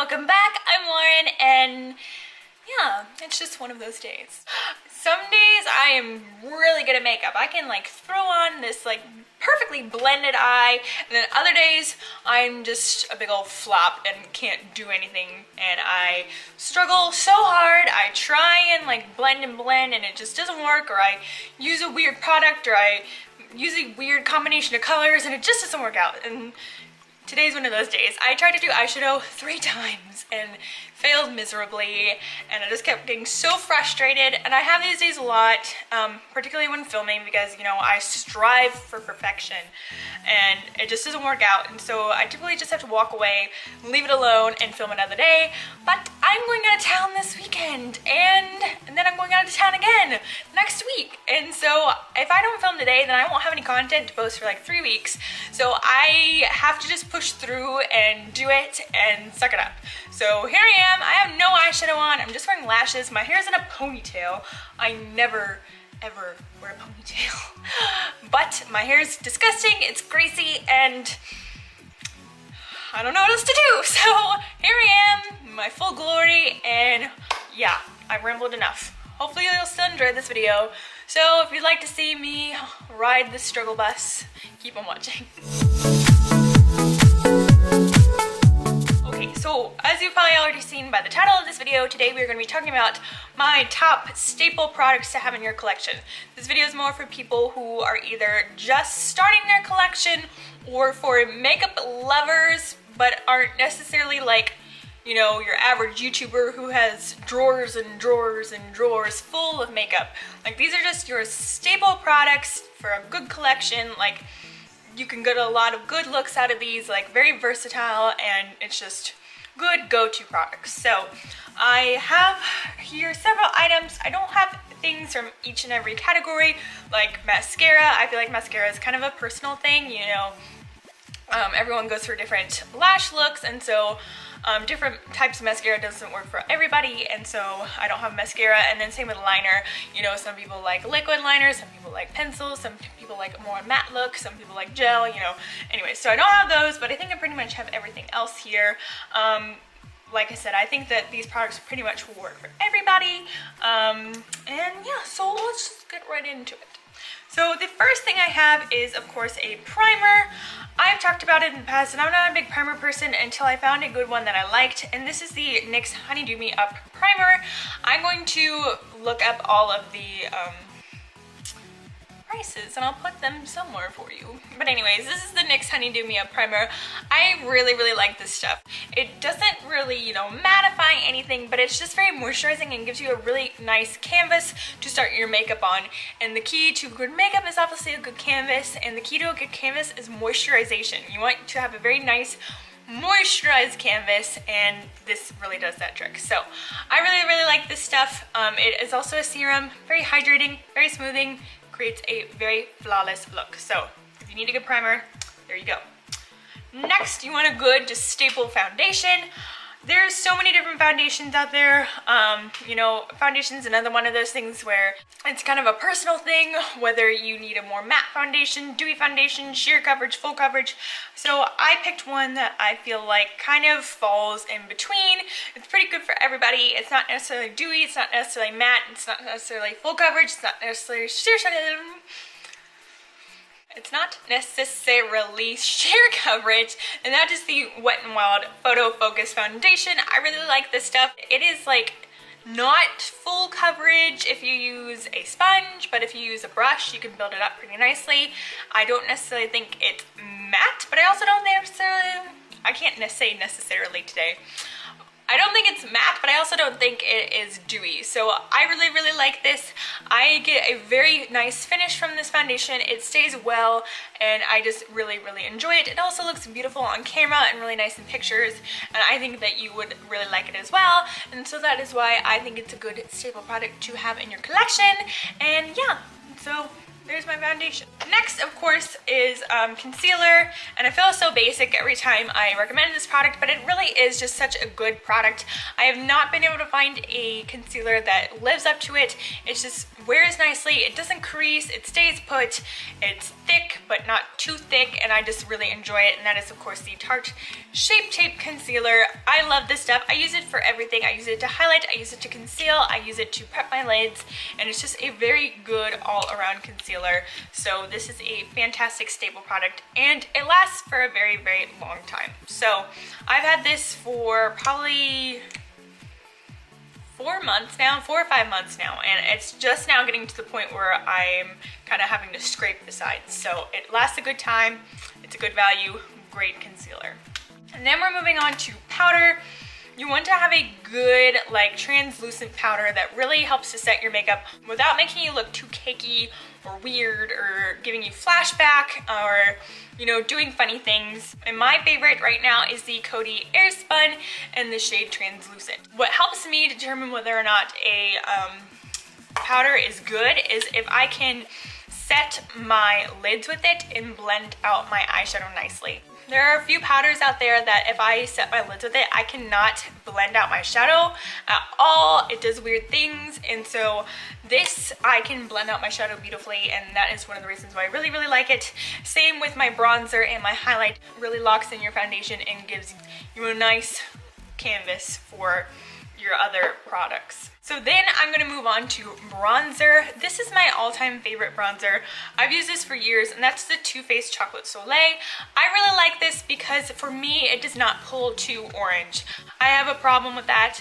welcome back. I'm Lauren, and yeah, it's just one of those days. Some days I am really good at makeup. I can like throw on this like perfectly blended eye, and then other days I'm just a big old flop and can't do anything, and I struggle so hard. I try and like blend and it just doesn't work, or I use a weird product, or I use a weird combination of colors and it just doesn't work out. And today's one of those days. I tried to do eyeshadow 3 times and failed miserably, and I just kept getting so frustrated. And I have these days a lot, particularly when filming, because, you know, I strive for perfection and it just doesn't work out. And so I typically just have to walk away, leave it alone, and film another day. But I'm going out of town this weekend, and then I'm going out of town again next week. And so if I don't film today, then I won't have any content to post for like 3 weeks. So I have to just push through and do it and suck it up. So here I am. I have no eyeshadow on. I'm just wearing lashes. My hair's in a ponytail. I never ever wear a ponytail. But my hair's disgusting, it's greasy, and I don't know what else to do. So here I am, in my full glory, and yeah, I rambled enough. Hopefully you'll still enjoy this video. So if you'd like to see me ride the struggle bus, keep on watching. Okay, so as you've probably already seen by the title of this video, today we're going to be talking about my top staple products to have in your collection. This video is more for people who are either just starting their collection or for makeup lovers but aren't necessarily like, you know, your average YouTuber who has drawers and drawers and drawers full of makeup. Like, these are just your staple products for a good collection. Like, you can get a lot of good looks out of these, like very versatile, and it's just good go-to products. So I have here several items. I don't have things from each and every category, like mascara. I feel like mascara is kind of a personal thing, you know. Everyone goes through different lash looks, and so different types of mascara doesn't work for everybody, and so I don't have mascara. And then same with liner, you know, some people like liquid liners, some people like pencils, some people like more matte look, some people like gel, you know. Anyway, so I don't have those, but I think I pretty much have everything else here. Like I said, I think that these products pretty much will work for everybody. And yeah, so let's just get right into it. So the first thing I have is, of course, a primer. I've talked about it in the past, and I'm not a big primer person until I found a good one that I liked, and this is the NYX Honeydew Me Up Primer. I'm going to look up all of the prices, and I'll put them somewhere for you. But anyways, this is the NYX Honeydew Me Up Primer. I really like this stuff. It doesn't really, you know, mattify anything, but it's just very moisturizing and gives you a really nice canvas to start your makeup on. And the key to good makeup is obviously a good canvas, and the key to a good canvas is moisturization. You want to have a very nice moisturized canvas, and this really does that trick. So I really like this stuff. It is also a serum, very hydrating, very smoothing, creates a very flawless look. So if you need a good primer, there you go. Next, you want a good just staple foundation. There's so many different foundations out there. You know, foundation's another one of those things where it's kind of a personal thing, whether you need a more matte foundation, dewy foundation, sheer coverage, full coverage. So I picked one that I feel like kind of falls in between. It's pretty good for everybody. It's not necessarily dewy, it's not necessarily matte, it's not necessarily full coverage, it's not necessarily sheer coverage, and that is the Wet n Wild Photo Focus Foundation. I really like this stuff. It is like not full coverage if you use a sponge, but if you use a brush, you can build it up pretty nicely. I don't necessarily think it's matte, but I also don't necessarily, I can't say necessarily today. I don't think it's matte, but I also don't think it is dewy. So I really like this. I get a very nice finish from this foundation. It stays well, and I just really enjoy it. It also looks beautiful on camera and really nice in pictures, and I think that you would really like it as well. And so that is why I think it's a good staple product to have in your collection. And yeah, so there's my foundation. Next, of course, is concealer, and I feel so basic every time I recommend this product, but it really is just such a good product. I have not been able to find a concealer that lives up to it. It just wears nicely, it doesn't crease, it stays put, it's thick but not too thick, and I just really enjoy it, and that is of course the Tarte Shape Tape Concealer. I love this stuff. I use it for everything. I use it to highlight, I use it to conceal, I use it to prep my lids, and it's just a very good all-around concealer. So this is a fantastic staple product, and it lasts for a very, very long time. So I've had this for probably 4 months now, 4 or 5 months now, and it's just now getting to the point where I'm kind of having to scrape the sides. So it lasts a good time, it's a good value, great concealer. And then we're moving on to powder. You want to have a good, like, translucent powder that really helps to set your makeup without making you look too cakey or weird or giving you flashback or, you know, doing funny things. And my favorite right now is the Coty AirSpun in the shade Translucent. What helps me determine whether or not a powder is good is if I can set my lids with it and blend out my eyeshadow nicely. There are a few powders out there that if I set my lids with it, I cannot blend out my shadow at all. It does weird things, and so this, I can blend out my shadow beautifully, and that is one of the reasons why I really, really like it. Same with my bronzer and my highlight. Really locks in your foundation and gives you a nice canvas for your other products. So then I'm gonna move on to bronzer. This is my all-time favorite bronzer. I've used this for years, and that's the Too Faced Chocolate Soleil. I really like this because for me, it does not pull too orange. I have a problem with that,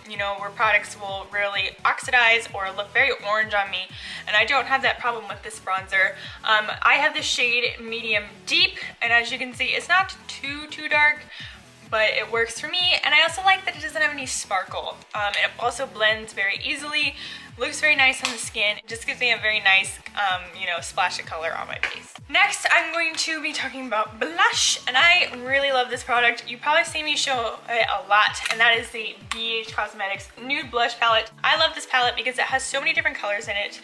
you know, where products will really oxidize or look very orange on me, and I don't have that problem with this bronzer. I have the shade Medium Deep, and as you can see, it's not too dark, but it works for me, and I also like that it doesn't have any sparkle. It also blends very easily, looks very nice on the skin. It just gives me a very nice, you know, splash of color on my face. Next, I'm going to be talking about blush, and I really love this product. You probably see me show it a lot, and that is the BH Cosmetics Nude Blush Palette. I love this palette because it has so many different colors in it,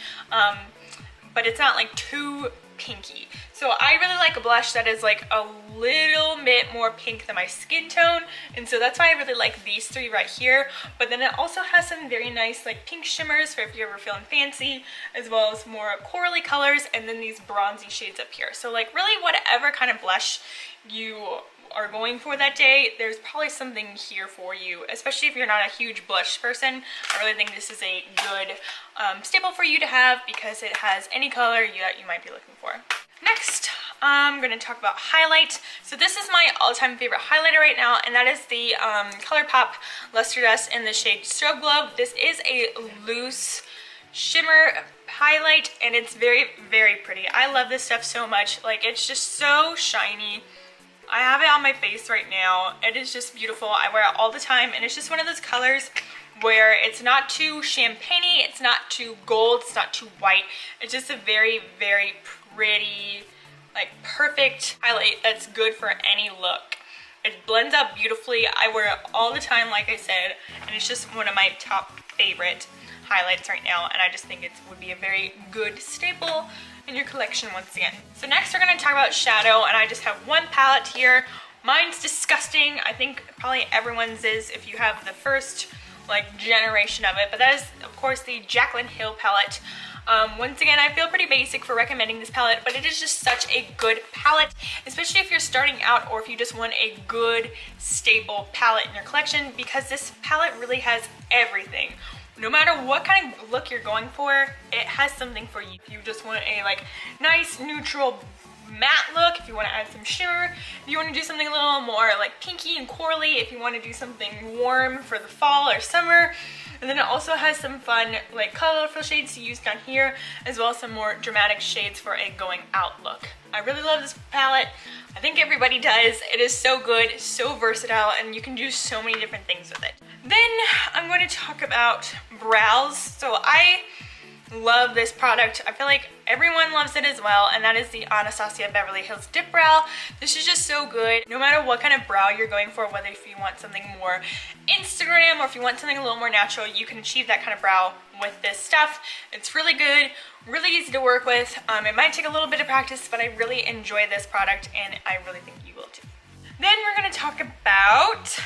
but it's not like too pinky. So I really like a blush that is like a little bit more pink than my skin tone, and so that's why I really like these three right here. But then it also has some very nice like pink shimmers for if you're ever feeling fancy, as well as more corally colors, and then these bronzy shades up here. So like really whatever kind of blush you are going for that day, there's probably something here for you, especially if you're not a huge blush person. I really think this is a good staple for you to have because it has any color that you might be looking for. Next, I'm going to talk about highlight. So this is my all-time favorite highlighter right now, and that is the Colourpop Luster Dust in the shade Strobe Glow. This is a loose shimmer highlight, and it's very, very pretty. I love this stuff so much. Like, it's just so shiny. I have it on my face right now. It is just beautiful. I wear it all the time, and it's just one of those colors where it's not too champagne-y, it's not too gold, it's not too white. It's just a very, very pretty, like perfect highlight that's good for any look. It blends out beautifully. I wear it all the time, like I said, and it's just one of my top favorite highlights right now, and I just think it would be a very good staple in your collection once again. So next we're going to talk about shadow, and I just have one palette here. Mine's disgusting. I think probably everyone's is if you have the first like generation of it, but that is of course the Jaclyn Hill palette. Once again, I feel pretty basic for recommending this palette, but it is just such a good palette, especially if you're starting out or if you just want a good staple palette in your collection, because this palette really has everything. No matter what kind of look you're going for, it has something for you. If you just want a like nice neutral matte look, if you want to add some shimmer, if you want to do something a little more like pinky and corally, if you want to do something warm for the fall or summer. And then it also has some fun like colorful shades to use down here, as well as some more dramatic shades for a going out look. I really love this palette. I think everybody does. It is so good, so versatile, and you can do so many different things with it. Then I'm going to talk about brows. So I love this product. I feel like everyone loves it as well, and that is the Anastasia Beverly Hills Dipbrow. This is just so good. No matter what kind of brow you're going for, whether if you want something more Instagram or if you want something a little more natural, you can achieve that kind of brow with this stuff. It's really good, really easy to work with. It might take a little bit of practice, but I really enjoy this product, and I really think you will too. Then we're going to talk about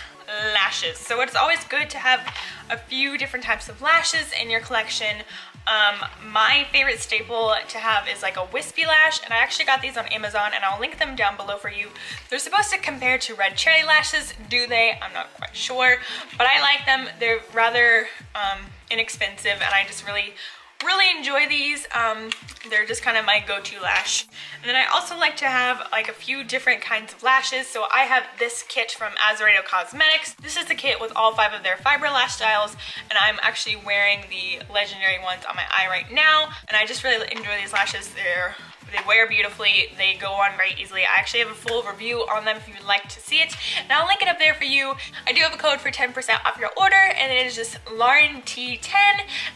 lashes. So it's always good to have a few different types of lashes in your collection. My favorite staple to have is like a wispy lash, and I actually got these on Amazon, and I'll link them down below for you. They're supposed to compare to red cherry lashes. Do they? I'm not quite sure, but I like them. They're rather inexpensive, and I just really enjoy these. They're just kind of my go-to lash. And then I also like to have like a few different kinds of lashes. So I have this kit from Azeredo Cosmetics. This is the kit with all 5 of their fiber lash styles, and I'm actually wearing the legendary ones on my eye right now, and I just really enjoy these lashes. They wear beautifully, they go on very easily. I actually have a full review on them if you would like to see it, and I'll link it up there for you. I do have a code for 10% off your order, and it is just LaurenT10,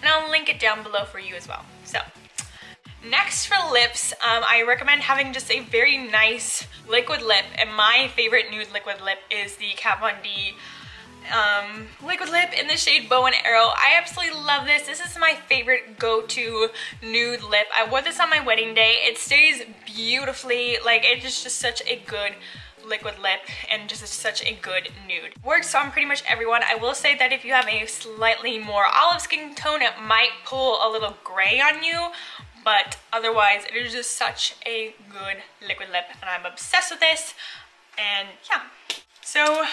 and I'll link it down below for you as well. So, next for lips, I recommend having just a very nice liquid lip, and my favorite nude liquid lip is the Kat Von D liquid lip in the shade Bow and Arrow. I absolutely love this. This is my favorite go-to nude lip. I wore this on my wedding day. It stays beautifully. Like, it is just such a good liquid lip and just such a good nude. Works on pretty much everyone. I will say that if you have a slightly more olive skin tone, it might pull a little gray on you, but otherwise it is just such a good liquid lip, and I'm obsessed with this. And yeah, so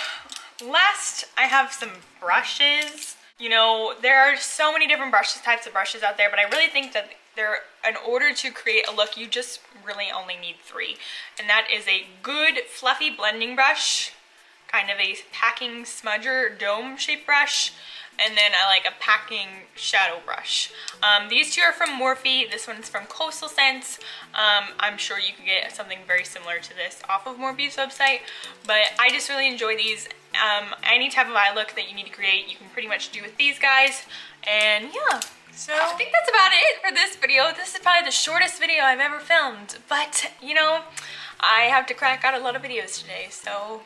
last, I have some brushes. You know, there are so many different types of brushes out there, but I really think that in order to create a look, you just really only need 3. And that is a good fluffy blending brush, kind of a packing smudger dome shaped brush, and then I like a packing shadow brush. These 2 are from Morphe. This one's from Coastal Scents. I'm sure you could get something very similar to this off of Morphe's website, but I just really enjoy these. Any type of eye look that you need to create, you can pretty much do with these guys. And yeah, so I think that's about it for this video. This is probably the shortest video I've ever filmed, but you know, I have to crack out a lot of videos today, so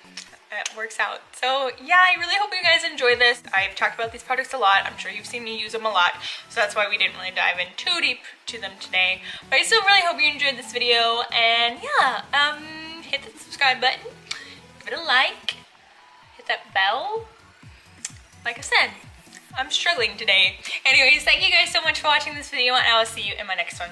it works out. So yeah, I really hope you guys enjoy this. I've talked about these products a lot. I'm sure you've seen me use them a lot, so that's why we didn't really dive in too deep to them today. But I still really hope you enjoyed this video, and yeah, hit the subscribe button, give it a like, hit that bell. Like I said, I'm struggling today. Anyways, thank you guys so much for watching this video, and I will see you in my next one.